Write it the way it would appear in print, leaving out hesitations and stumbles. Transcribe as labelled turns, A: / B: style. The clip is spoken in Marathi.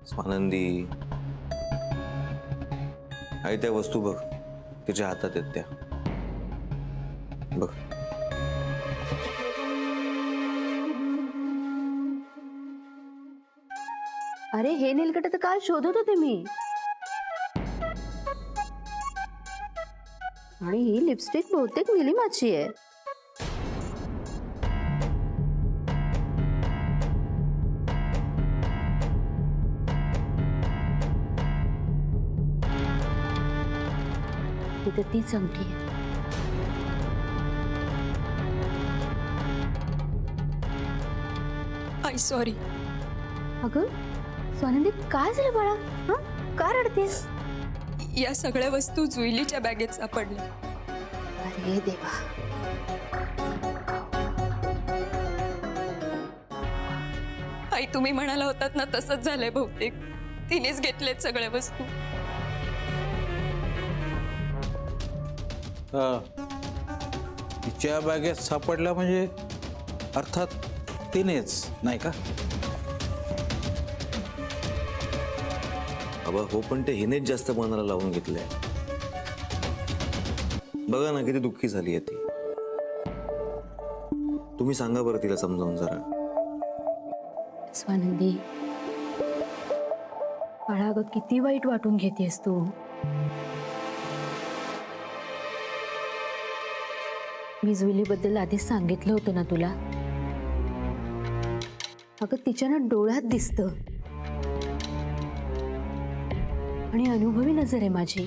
A: स्वानंदी, आई त्या वस्तू बघ, तिच्या हातात आहेत त्या बघ.
B: अरे हे नीलकंठ तर काल शोधत होते मी. आणि ही लिपस्टिक बहुतेक निलिमाची आहे. तिथे तीच अंगठी आहे.
C: आई सॉरी.
B: अगं स्वानंदी, काय झालं बाळा? हं? का रडतेस?
C: या सगळ्या वस्तू जुईलीच्या बॅगेत सापडल्या.
B: अरे देवा.
C: आई तुम्ही म्हणाला होतात ना, तसंच झालंय बहुतेक. तिनेच घेतलेत सगळ्या वस्तू.
D: तिच्या बॅगेत सापडला म्हणजे अर्थात तिनेच, नाही का?
A: बाबा हो, पण ते हिनेच जास्त मनाला लावून घेतलंय. बघा ना किती दुःखी झाली आहे ती. तुम्ही सांगा बरं तिला समजावून जरा.
B: स्वानंदी बाळा, ग किती वाईट वाटून घेतेस तू. मी जुईलीबद्दल आधीच सांगितलं होतं ना तुला. अगं तिच्या ना डोळ्यात दिसतं आणि अनुभवी नजर आहे माझी.